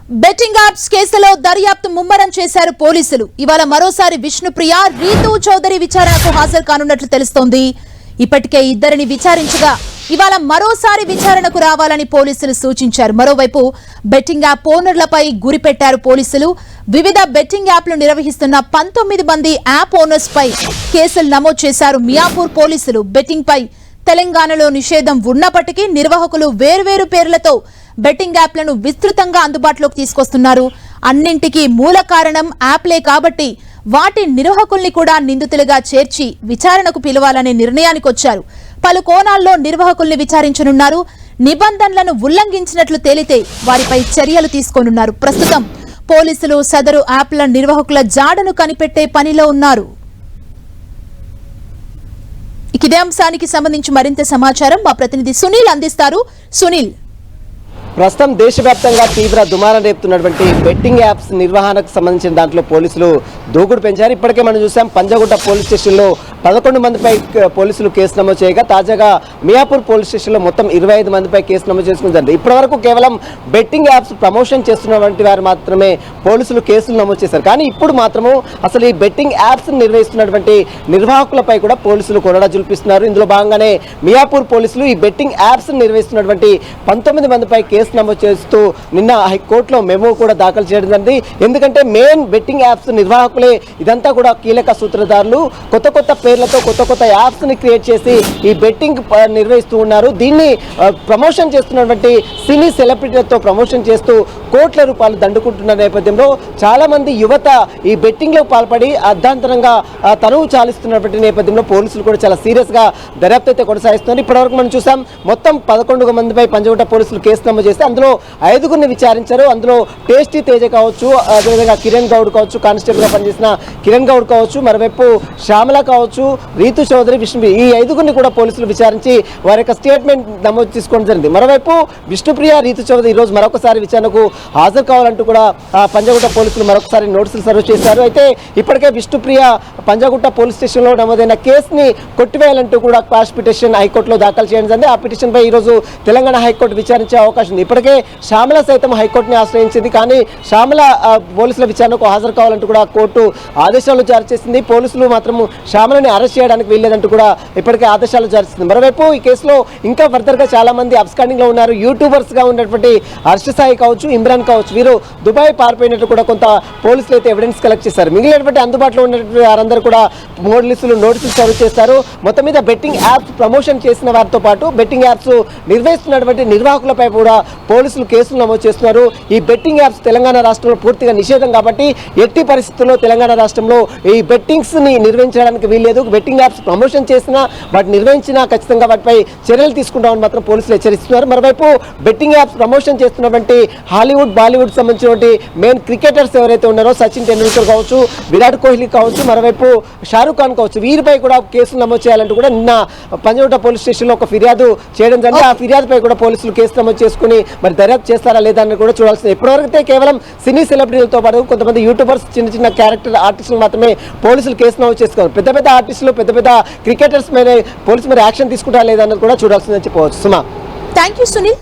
Betting apps కేసులో దర్యాప్తు ముమ్మరం చేశారు పోలీసులు. ఇవాళ మరోసారి విష్ణుప్రియ, రీతూ చౌదరి విచారణకు హాజరు కానున్నట్లు తెలుస్తోంది. ఇప్పటికే ఇద్దరిని విచారించగా ఇవాళ మరోసారి విచారణకు రావాలని పోలీసులు సూచించారు. మరోవైపు బెట్టింగ్ యాప్ ఓనర్లపై గురిపెట్టారు పోలీసులు. వివిధ బెట్టింగ్ యాప్లు నిర్వహిస్తున్న 19 మంది యాప్ ఓనర్స్ పై కేసులు నమోదు చేశారు మియాపూర్ పోలీసులు. బెట్టింగ్ పై తెలంగాణలో నిషేధం ఉన్నప్పటికీ నిర్వాహకులు వేర్వేరు పేర్లతో బెట్టింగ్ యాప్లను విస్తృతంగా అందుబాటులోకి తీసుకొస్తున్నారు. అన్నింటికీ మూల కారణం యాప్లే కాబట్టి వాటి నిర్వాహకుల్ని కూడా నిందితులుగా చేర్చి విచారణకు పిలవాలనే నిర్ణయానికి వచ్చారు. పలు కోణాల్లో నిర్వాహకుల్ని విచారించనున్నారు. నిబంధనలను ఉల్లంఘించినట్లు తేలితే వారిపై చర్యలు తీసుకోనున్నారు. ప్రస్తుతం పోలీసులు సదరు యాప్ల నిర్వాహకుల జాడను కనిపెట్టే పనిలో ఉన్నారు. ఇదే అంశానికి సంబంధించి మరింత సమాచారం మా ప్రతినిధి సునీల్ అందిస్తారు. సునీల్, ప్రస్తుతం దేశవ్యాప్తంగా తీవ్ర దుమారం రేపుతున్నటువంటి బెట్టింగ్ యాప్స్ నిర్వహణకు సంబంధించిన దాంట్లో పోలీసులు దూకుడు పెంచారు. ఇప్పటికే మనం చూసాం, పంజగుట్ట పోలీస్ స్టేషన్లో 11 మందిపై పోలీసులు కేసు నమోదు చేయగా తాజాగా మియాపూర్ పోలీస్ స్టేషన్లో మొత్తం 25 మందిపై కేసు నమోదు చేసుకుని జరిగింది. ఇప్పటివరకు కేవలం బెట్టింగ్ యాప్స్ ప్రమోషన్ చేస్తున్నటువంటి వారు మాత్రమే పోలీసులు కేసులు నమోదు చేశారు. కానీ ఇప్పుడు మాత్రము అసలు ఈ బెట్టింగ్ యాప్స్ నిర్వహిస్తున్నటువంటి నిర్వాహకులపై కూడా పోలీసులు కొరడా జుల్పిస్తున్నారు. ఇందులో భాగంగానే మియాపూర్ పోలీసులు ఈ బెట్టింగ్ యాప్స్ నిర్వహిస్తున్నటువంటి 19 మందిపై కేసు నమోదు చేస్తూ నిన్న హైకోర్టులో మెమో కూడా దాఖలు చేయడం జరిగింది. ఎందుకంటే మెయిన్ బెట్టింగ్ యాప్స్ నిర్వాహకులే ఇదంతా కూడా కీలక సూత్రధారులు. కొత్త కొత్త పేర్లతో కొత్త యాప్స్ ని క్రియేట్ చేసి ఈ బెట్టింగ్ నిర్వహిస్తూ ఉన్నారు. దీన్ని ప్రమోషన్ చేస్తున్నటువంటి సినీ సెలబ్రిటీలతో ప్రమోషన్ చేస్తూ కోట్ల రూపాయలు దండుకుంటున్న నేపథ్యంలో చాలా మంది యువత ఈ బెట్టింగ్ లో పాల్పడి అర్ధాంతరంగా తనువు చాలిస్తున్నటువంటి నేపథ్యంలో పోలీసులు కూడా చాలా సీరియస్ గా దర్యాప్తు అయితే కొనసాగిస్తున్నారు. ఇప్పటివరకు మనం చూసాం, మొత్తం 11 మందిపై పంజగుట్ట పోలీసులు కేసు నమోదు చేస్తే అందులో 5గురిని విచారించారు. అందులో టేస్టీ తేజ కావచ్చు, అదేవిధంగా కిరణ్ గౌడ్ కావచ్చు, కానిస్టేబుల్ గా పనిచేసిన కిరణ్ గౌడ్ కావచ్చు, మరోవైపు శ్యామల కావచ్చు, రీతు చౌదరి, విష్ణు, ఈ 5గురిని కూడా పోలీసులు విచారించి వారి యొక్క స్టేట్మెంట్ నమోదు చేసుకోవడం జరిగింది. మరోవైపు విష్ణుప్రియ, రీతు చౌదరి ఈరోజు మరొకసారి విచారణకు హాజరు కావాలంటూ కూడా పంజగుట్ట పోలీసులు మరొకసారి నోటీసులు సర్వ్ చేశారు. అయితే ఇప్పటికే విష్ణుప్రియ పంజగుట్ట పోలీస్ స్టేషన్లో నమోదైన కేసుని కొట్టివేయాలంటూ కూడా క్వాష్ పిటిషన్ హైకోర్టులో దాఖలు చేయడం జరిగింది. ఆ పిటిషన్ పై ఈరోజు తెలంగాణ హైకోర్టు విచారించే అవకాశం ఉంది. ఇప్పటికే శ్యామల సైతం హైకోర్టుని ఆశ్రయించింది. కానీ శ్యామల పోలీసుల విచారణకు హాజరు కావాలంటూ కూడా కోర్టు ఆదేశాలు జారీ చేసింది. పోలీసులు మాత్రం శ్యామలని అరెస్ట్ చేయడానికి వీల్లేదంటూ కూడా ఇప్పటికే ఆదేశాలు జారీ చేసింది. మరోవైపు ఈ కేసులో ఇంకా ఫర్దర్ గా చాలా మంది అబ్స్కాండింగ్ లో ఉన్నారు. యూట్యూబర్స్ గా ఉన్నటువంటి హర్ష సాయి కావచ్చు, ఇమ్రాన్ కావచ్చు, వీరు దుబాయ్ పారిపోయినట్టు కూడా కొంత పోలీసులు అయితే ఎవిడెన్స్ కలెక్ట్ చేశారు. మిగిలినటువంటి అందుబాటులో ఉన్నటువంటి వారందరూ కూడా పోలీసులు నోటీసులు సర్వ్ చేస్తారు. మొత్తం మీద బెట్టింగ్ యాప్స్ ప్రమోషన్ చేసిన వారితో పాటు బెట్టింగ్ యాప్స్ నిర్వహిస్తున్నటువంటి నిర్వాహకులపై కూడా పోలీసులు కేసులు నమోదు చేస్తున్నారు. ఈ బెట్టింగ్ యాప్స్ తెలంగాణ రాష్ట్రంలో పూర్తిగా నిషేధం కాబట్టి ఎట్టి పరిస్థితుల్లో తెలంగాణ రాష్ట్రంలో ఈ బెట్టింగ్స్ ని నిర్వహించడానికి వీల్లేదు. బెట్టింగ్ యాప్స్ ప్రమోషన్ చేసినా, వాటిని నిర్వహించినా ఖచ్చితంగా వాటిపై చర్యలు తీసుకుంటామని మాత్రం పోలీసులు హెచ్చరిస్తున్నారు. మరోవైపు బెట్టింగ్ యాప్స్ ప్రమోషన్ చేస్తున్నటువంటి హాలీవుడ్, బాలీవుడ్ సంబంధించినటువంటి మెయిన్ క్రికెటర్స్ ఎవరైతే ఉన్నారో, సచిన్ టెండూల్కర్ కావచ్చు, విరాట్ కోహ్లీ కావచ్చు, మరోవైపు షారూక్ ఖాన్ కావచ్చు, వీరిపై కూడా కేసులు నమోదు చేయాలంటూ కూడా నిన్న పంజగుట్ట పోలీస్ స్టేషన్లో ఒక ఫిర్యాదు చేయడం జరిగింది. ఆ ఫిర్యాదుపై కూడా పోలీసులు కేసు నమోదు చేసుకుని మరి దర్యాప్తు చేస్తారా లేదా అని కూడా చూడాల్సింది. ఇప్పటివరకైతే కేవలం సినీ సెలబ్రిటీలతో పాటు కొంతమంది యూట్యూబర్స్, చిన్న క్యారెక్టర్ ఆర్టిస్టులు మాత్రమే పోలీసులు కేసు నమోదు చేసుకోవాలి. పెద్ద ఆర్టిస్టులు, పెద్ద క్రికెటర్స్ మీద పోలీసు మరి యాక్షన్ తీసుకుంటారా లేదా అన్నది కూడా చూడాల్సిందని చెప్పవచ్చు. సుమా, థ్యాంక్ యూ సునీల్.